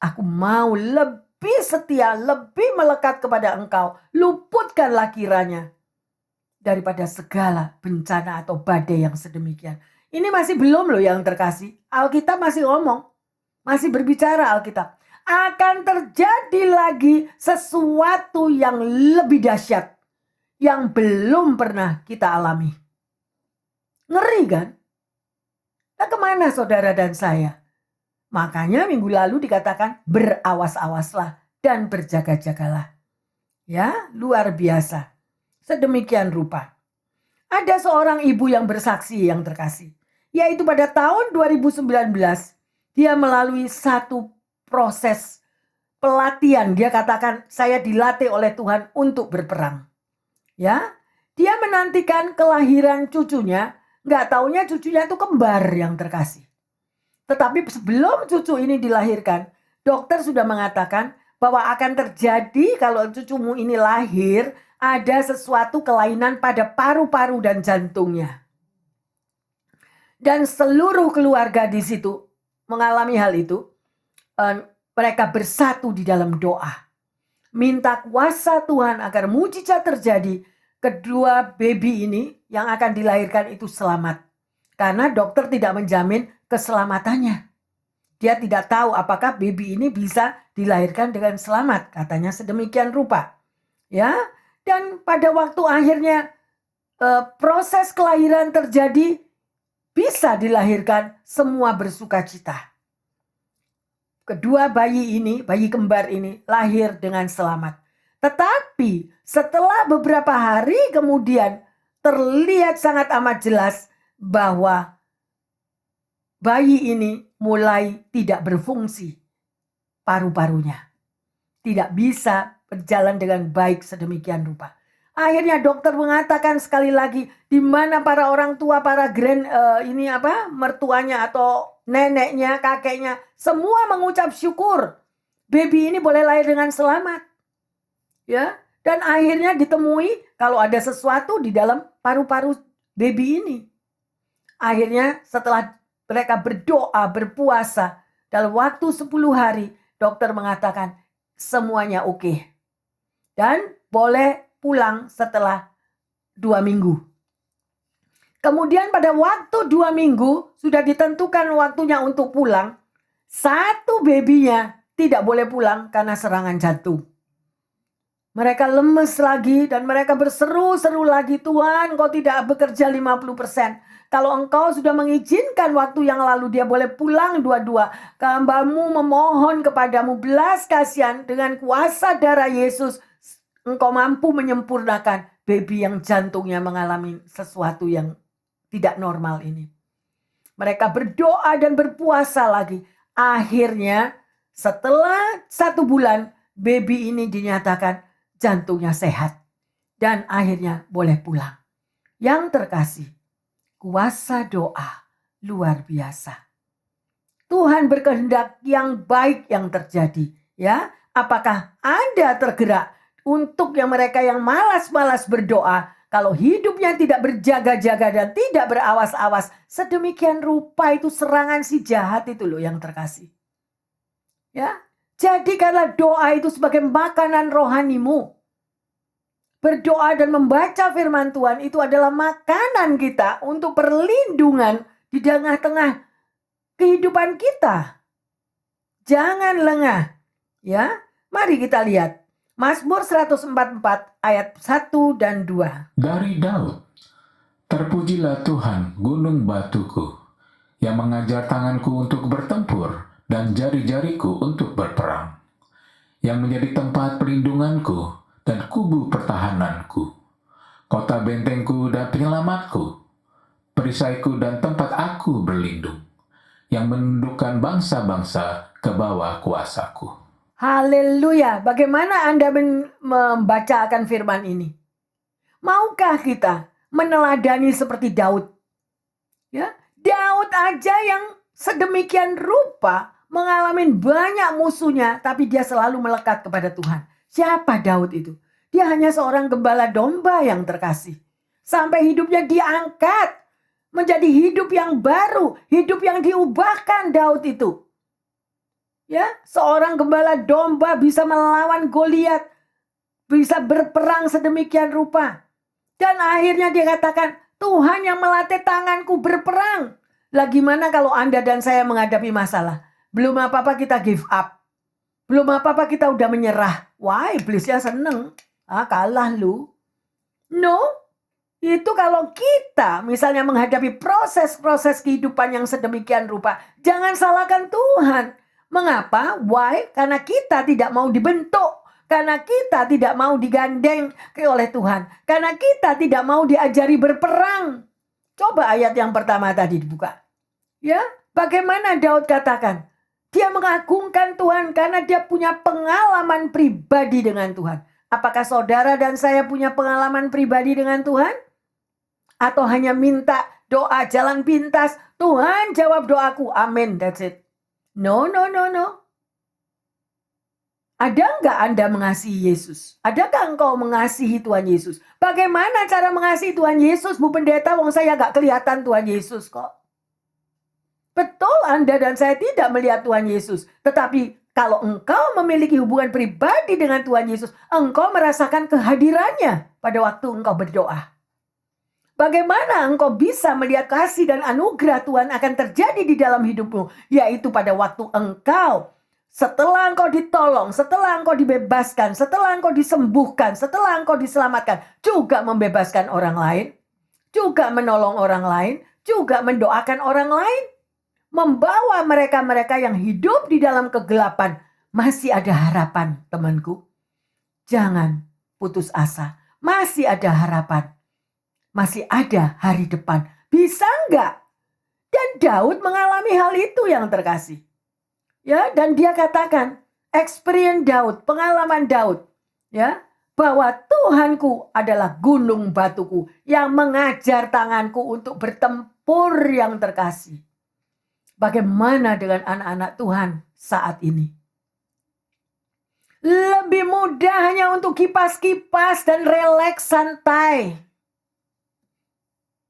Aku mau lebih setia, lebih melekat kepada Engkau. Luputkanlah kiranya daripada segala bencana atau badai yang sedemikian. Ini masih belum loh yang terkasih. Alkitab masih ngomong, masih berbicara Alkitab. Akan terjadi lagi sesuatu yang lebih dahsyat yang belum pernah kita alami. Ngeri kan? Nah kemana saudara dan saya? Makanya minggu lalu dikatakan berawas-awaslah dan berjaga-jagalah. Ya, luar biasa. Sedemikian rupa. Ada seorang ibu yang bersaksi yang terkasih. Yaitu pada tahun 2019, dia melalui satu proses pelatihan. Dia katakan, saya dilatih oleh Tuhan untuk berperang. Ya, dia menantikan kelahiran cucunya. Nggak taunya cucunya itu kembar yang terkasih. Tetapi sebelum cucu ini dilahirkan, dokter sudah mengatakan bahwa akan terjadi kalau cucumu ini lahir, ada sesuatu kelainan pada paru-paru dan jantungnya. Dan seluruh keluarga di situ mengalami hal itu. Mereka bersatu di dalam doa. Minta kuasa Tuhan agar mujizat terjadi. Kedua baby ini yang akan dilahirkan itu selamat. Karena dokter tidak menjamin keselamatannya. Dia tidak tahu apakah baby ini bisa dilahirkan dengan selamat. Katanya sedemikian rupa. Ya, dan pada waktu akhirnya proses kelahiran terjadi, bisa dilahirkan, semua bersuka cita. Kedua bayi ini, bayi kembar ini lahir dengan selamat. Tetapi setelah beberapa hari kemudian terlihat sangat amat jelas bahwa bayi ini mulai tidak berfungsi paru-parunya. Tidak bisa berjalan dengan baik sedemikian rupa. Akhirnya dokter mengatakan sekali lagi, di mana para orang tua, para mertuanya atau neneknya, kakeknya, semua mengucap syukur. Baby ini boleh lahir dengan selamat. Ya, dan akhirnya ditemui kalau ada sesuatu di dalam paru-paru baby ini. Akhirnya setelah mereka berdoa, berpuasa, dalam waktu 10 hari, dokter mengatakan semuanya oke. Dan boleh pulang setelah 2 minggu. Kemudian pada waktu 2 minggu, sudah ditentukan waktunya untuk pulang. Satu babynya tidak boleh pulang karena serangan jantung. Mereka lemes lagi dan mereka berseru-seru lagi, Tuhan, Engkau tidak bekerja 50%. Kalau Engkau sudah mengizinkan waktu yang lalu dia boleh pulang dua-dua, hamba-Mu memohon kepadamu belas kasihan dengan kuasa darah Yesus, Engkau mampu menyempurnakan baby yang jantungnya mengalami sesuatu yang tidak normal ini. Mereka berdoa dan berpuasa lagi. Akhirnya setelah 1 bulan baby ini dinyatakan jantungnya sehat. Dan akhirnya boleh pulang. Yang terkasih, kuasa doa luar biasa. Tuhan berkehendak yang baik yang terjadi. Ya, apakah Anda tergerak untuk mereka yang malas-malas berdoa, kalau hidupnya tidak berjaga-jaga dan tidak berawas-awas, sedemikian rupa itu serangan si jahat itu loh yang terkasih. Ya, jadikanlah doa itu sebagai makanan rohanimu. Berdoa dan membaca firman Tuhan itu adalah makanan kita untuk perlindungan di tengah-tengah kehidupan kita. Jangan lengah. Ya, mari kita lihat. Mazmur 144 ayat 1 dan 2. Dari Daud, terpujilah Tuhan gunung batuku, yang mengajar tanganku untuk bertempur dan jari-jariku untuk berperang, yang menjadi tempat perlindunganku dan kubu pertahananku, kota bentengku dan penyelamatku, perisaiku dan tempat aku berlindung, yang menundukkan bangsa-bangsa ke bawah kuasaku. Haleluya. Bagaimana Anda membaca akan firman ini? Maukah kita meneladani seperti Daud? Ya, Daud aja yang sedemikian rupa mengalami banyak musuhnya, tapi dia selalu melekat kepada Tuhan. Siapa Daud itu? Dia hanya seorang gembala domba yang terkasih. Sampai hidupnya diangkat menjadi hidup yang baru, hidup yang diubahkan Daud itu. Ya, seorang gembala domba bisa melawan Goliat, bisa berperang sedemikian rupa. Dan akhirnya dia katakan, Tuhan yang melatih tanganku berperang. Lah gimana kalau Anda dan saya menghadapi masalah? Belum apa-apa kita give up. Belum apa-apa kita udah menyerah. Wah, iblisnya seneng. Kalah lu. No, itu kalau kita misalnya menghadapi proses-proses kehidupan yang sedemikian rupa, jangan salahkan Tuhan. Mengapa? Why? Karena kita tidak mau dibentuk. Karena kita tidak mau digandeng oleh Tuhan. Karena kita tidak mau diajari berperang. Coba ayat yang pertama tadi dibuka. Ya, bagaimana Daud katakan? Dia mengagungkan Tuhan karena dia punya pengalaman pribadi dengan Tuhan. Apakah saudara dan saya punya pengalaman pribadi dengan Tuhan? Atau hanya minta doa jalan pintas, Tuhan jawab doaku, amin, that's it. No. Ada enggak Anda mengasihi Yesus? Adakah engkau mengasihi Tuhan Yesus? Bagaimana cara mengasihi Tuhan Yesus, Bu Pendeta? Wong saya gak kelihatan Tuhan Yesus kok. Betul Anda dan saya tidak melihat Tuhan Yesus. Tetapi kalau engkau memiliki hubungan pribadi dengan Tuhan Yesus, engkau merasakan kehadirannya pada waktu engkau berdoa. Bagaimana engkau bisa melihat kasih dan anugerah Tuhan akan terjadi di dalam hidupmu? Yaitu pada waktu engkau, setelah engkau ditolong, setelah engkau dibebaskan, setelah engkau disembuhkan, setelah engkau diselamatkan, juga membebaskan orang lain, juga menolong orang lain, juga mendoakan orang lain, membawa mereka-mereka yang hidup di dalam kegelapan. Masih ada harapan, temanku. Jangan putus asa. Masih ada harapan. Masih ada hari depan. Bisa enggak? Dan Daud mengalami hal itu yang terkasih. Ya, dan dia katakan, experience Daud, pengalaman Daud, ya, bahwa Tuhanku adalah gunung batuku yang mengajar tanganku untuk bertempur yang terkasih. Bagaimana dengan anak-anak Tuhan saat ini? Lebih mudah hanya untuk kipas-kipas dan relaks santai.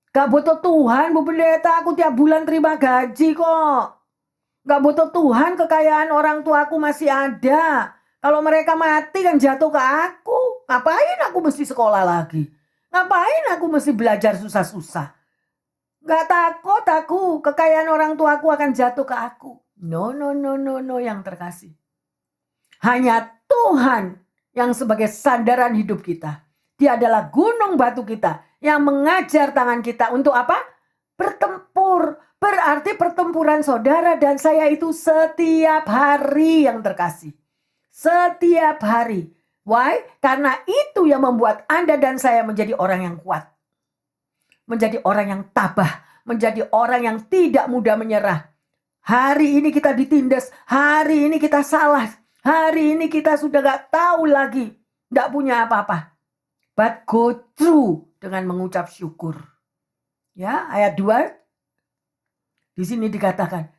Gak butuh Tuhan, Bu Pendeta, aku tiap bulan terima gaji kok. Gak butuh Tuhan, kekayaan orang tuaku masih ada. Kalau mereka mati kan jatuh ke aku. Ngapain aku mesti sekolah lagi? Ngapain aku mesti belajar susah-susah? Gak takut aku, kekayaan orang tuaku akan jatuh ke aku. No, yang terkasih. Hanya Tuhan yang sebagai sandaran hidup kita. Dia adalah gunung batu kita yang mengajar tangan kita untuk apa? Bertempur. Berarti pertempuran saudara dan saya itu setiap hari yang terkasih. Setiap hari. Why? Karena itu yang membuat Anda dan saya menjadi orang yang kuat. Menjadi orang yang tabah. Menjadi orang yang tidak mudah menyerah. Hari ini kita ditindas. Hari ini kita salah. Hari ini kita sudah gak tahu lagi. Gak punya apa-apa. But go through dengan mengucap syukur. Ya, ayat 2. Di sini dikatakan,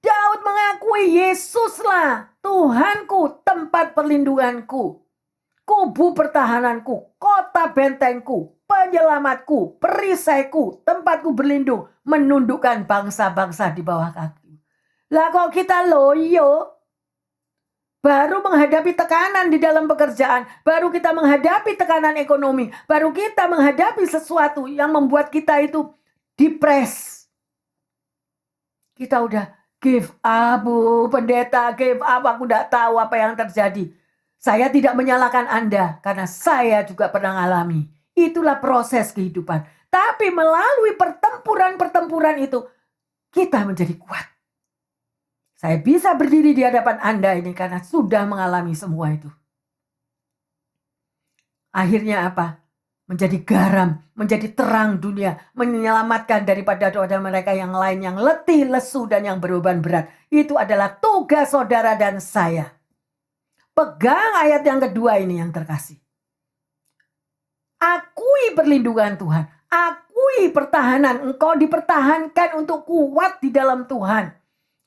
Daud mengakui Yesuslah Tuhanku, tempat perlindunganku, kubu pertahananku, kota bentengku, penyelamatku, perisaiku, tempatku berlindung, menundukkan bangsa-bangsa di bawah kaki. Lah kok kita loyo? Baru menghadapi tekanan di dalam pekerjaan, baru kita menghadapi tekanan ekonomi, baru kita menghadapi sesuatu yang membuat kita itu depres. Kita udah give up, Bu Pendeta, give up, aku tidak tahu apa yang terjadi. Saya tidak menyalahkan Anda, karena saya juga pernah mengalami. Itulah proses kehidupan. Tapi melalui pertempuran-pertempuran itu, kita menjadi kuat. Saya bisa berdiri di hadapan Anda ini karena sudah mengalami semua itu. Akhirnya apa? Menjadi garam, menjadi terang dunia, menyelamatkan daripada doa mereka yang lain yang letih, lesu, dan yang beban berat. Itu adalah tugas saudara dan saya. Pegang ayat yang kedua ini yang terkasih. Akui perlindungan Tuhan. Akui pertahanan. Engkau dipertahankan untuk kuat di dalam Tuhan.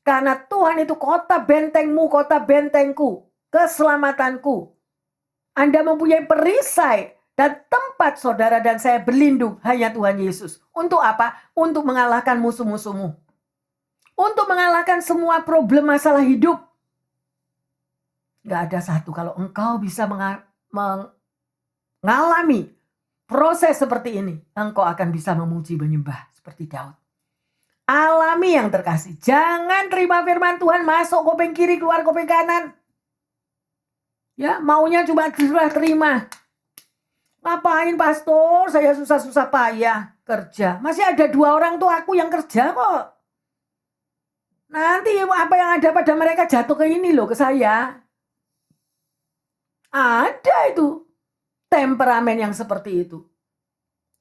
Karena Tuhan itu kota bentengmu, kota bentengku, keselamatanku. Anda mempunyai perisai dan tempat saudara dan saya berlindung hanya Tuhan Yesus. Untuk apa? Untuk mengalahkan musuh-musuhmu. Untuk mengalahkan semua problem masalah hidup. Gak ada satu. Kalau engkau bisa mengalami proses seperti ini, engkau akan bisa memuji menyembah seperti Daud. Alami yang terkasih. Jangan terima firman Tuhan masuk kuping kiri, keluar kuping kanan. Ya, maunya cuma terima. Ngapain pastor? Saya susah-susah payah kerja. Masih ada 2 orang tua aku yang kerja kok. Nanti apa yang ada pada mereka jatuh ke ini loh, ke saya. Ada itu temperamen yang seperti itu.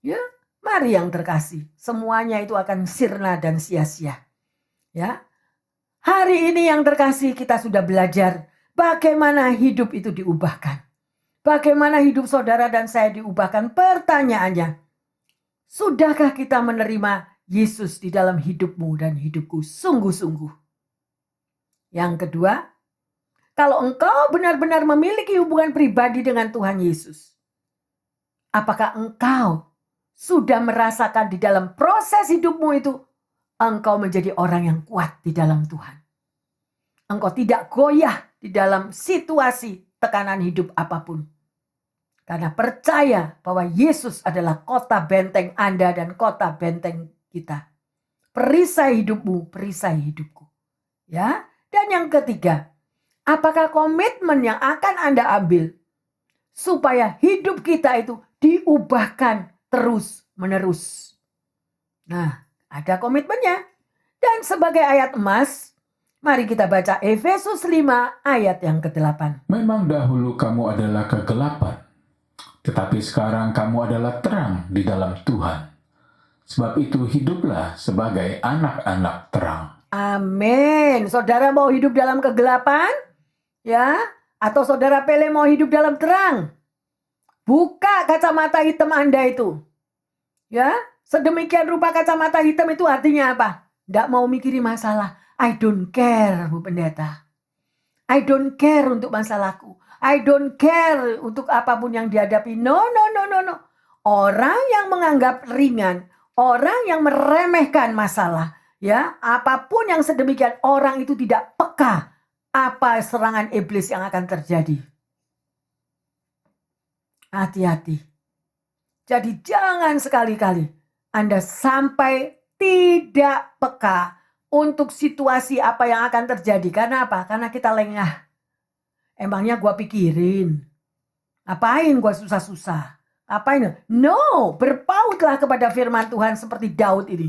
Ya, mari yang terkasih, semuanya itu akan sirna dan sia-sia. Ya. Hari ini yang terkasih kita sudah belajar bagaimana hidup itu diubahkan. Bagaimana hidup saudara dan saya diubahkan? Pertanyaannya, sudahkah kita menerima Yesus di dalam hidupmu dan hidupku sungguh-sungguh? Yang kedua, kalau engkau benar-benar memiliki hubungan pribadi dengan Tuhan Yesus, apakah engkau sudah merasakan di dalam proses hidupmu itu, engkau menjadi orang yang kuat di dalam Tuhan. Engkau tidak goyah di dalam situasi tekanan hidup apapun. Karena percaya bahwa Yesus adalah kota benteng Anda dan kota benteng kita. Perisai hidupmu, perisai hidupku. Ya. Dan yang ketiga, apakah komitmen yang akan Anda ambil supaya hidup kita itu diubahkan terus menerus. Nah, ada komitmennya. Dan sebagai ayat emas, mari kita baca Efesus 5 ayat yang ke-8. Memang dahulu kamu adalah kegelapan, tetapi sekarang kamu adalah terang di dalam Tuhan. Sebab itu hiduplah sebagai anak-anak terang. Amin. Saudara mau hidup dalam kegelapan? Ya? Atau saudara Pele mau hidup dalam terang? Buka kacamata hitam Anda itu. Ya? Sedemikian rupa kacamata hitam itu artinya apa? Tidak mau mikirin masalah. I don't care, Bu Pendeta. I don't care untuk masalahku. I don't care untuk apapun yang dihadapi. No. Orang yang menganggap ringan, orang yang meremehkan masalah, ya, apapun yang sedemikian, orang itu tidak peka apa serangan iblis yang akan terjadi. Hati-hati. Jadi jangan sekali-kali Anda sampai tidak peka untuk situasi apa yang akan terjadi. Karena apa? Karena kita lengah. Emangnya gua pikirin. Apain gua susah-susah? Apain? No, berpautlah kepada firman Tuhan seperti Daud ini.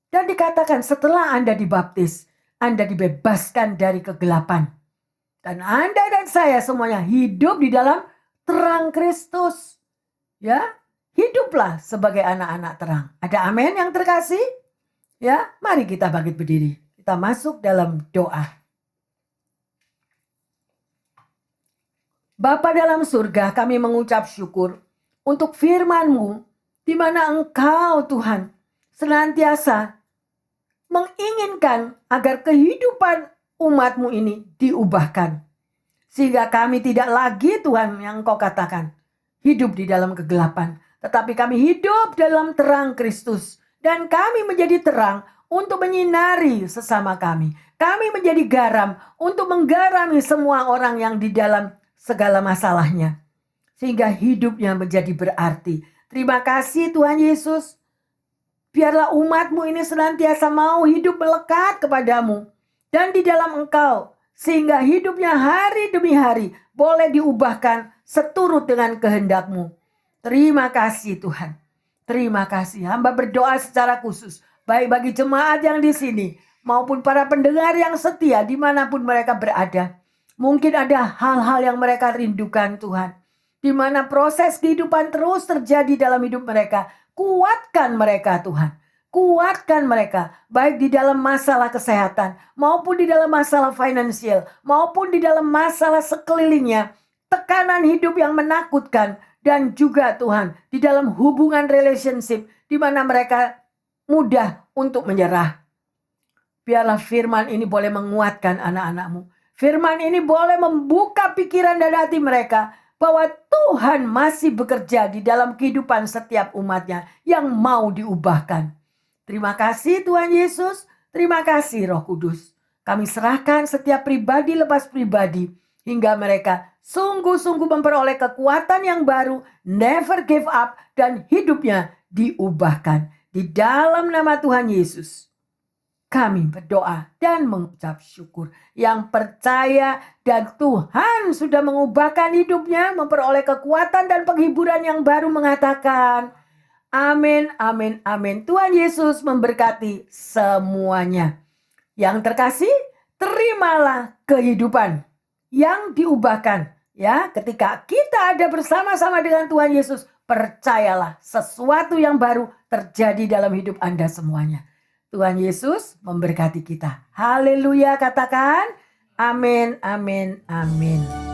Dan dikatakan setelah Anda dibaptis, Anda dibebaskan dari kegelapan. Dan Anda dan saya semuanya hidup di dalam terang Kristus. Ya, hiduplah sebagai anak-anak terang. Ada amin yang terkasih? Ya, mari kita bangkit berdiri. Kita masuk dalam doa. Bapa dalam surga, kami mengucap syukur untuk firman-Mu, di mana Engkau Tuhan senantiasa menginginkan agar kehidupan umat-Mu ini diubahkan. Sehingga kami tidak lagi, Tuhan, yang Engkau katakan, hidup di dalam kegelapan. Tetapi kami hidup dalam terang Kristus. Dan kami menjadi terang untuk menyinari sesama kami. Kami menjadi garam untuk menggarami semua orang yang di dalam segala masalahnya. Sehingga hidupnya menjadi berarti. Terima kasih Tuhan Yesus. Biarlah umat-Mu ini senantiasa mau hidup melekat kepadamu. Dan di dalam Engkau. Sehingga hidupnya hari demi hari boleh diubahkan seturut dengan kehendak-Mu. Terima kasih Tuhan. Terima kasih. Hamba berdoa secara khusus. Baik bagi jemaat yang di sini. Maupun para pendengar yang setia dimanapun mereka berada. Mungkin ada hal-hal yang mereka rindukan Tuhan. Di mana proses kehidupan terus terjadi dalam hidup mereka. Kuatkan mereka Tuhan. Kuatkan mereka. Baik di dalam masalah kesehatan. Maupun di dalam masalah finansial. Maupun di dalam masalah sekelilingnya. Tekanan hidup yang menakutkan. Dan juga Tuhan, di dalam hubungan relationship, di mana mereka mudah untuk menyerah. Biarlah firman ini boleh menguatkan anak-anak-Mu. Firman ini boleh membuka pikiran dan hati mereka, bahwa Tuhan masih bekerja di dalam kehidupan setiap umatnya yang mau diubahkan. Terima kasih Tuhan Yesus, terima kasih Roh Kudus. Kami serahkan setiap pribadi lepas pribadi, hingga mereka sungguh-sungguh memperoleh kekuatan yang baru, never give up, dan hidupnya diubahkan. Di dalam nama Tuhan Yesus, kami berdoa dan mengucap syukur. Yang percaya dan Tuhan sudah mengubahkan hidupnya, memperoleh kekuatan dan penghiburan yang baru mengatakan, amin, amin, amin. Tuhan Yesus memberkati semuanya. Yang terkasih, terimalah kehidupan yang diubahkan. Ya, ketika kita ada bersama-sama dengan Tuhan Yesus, percayalah sesuatu yang baru terjadi dalam hidup Anda semuanya. Tuhan Yesus memberkati kita. Haleluya, katakan amin, amin, amin.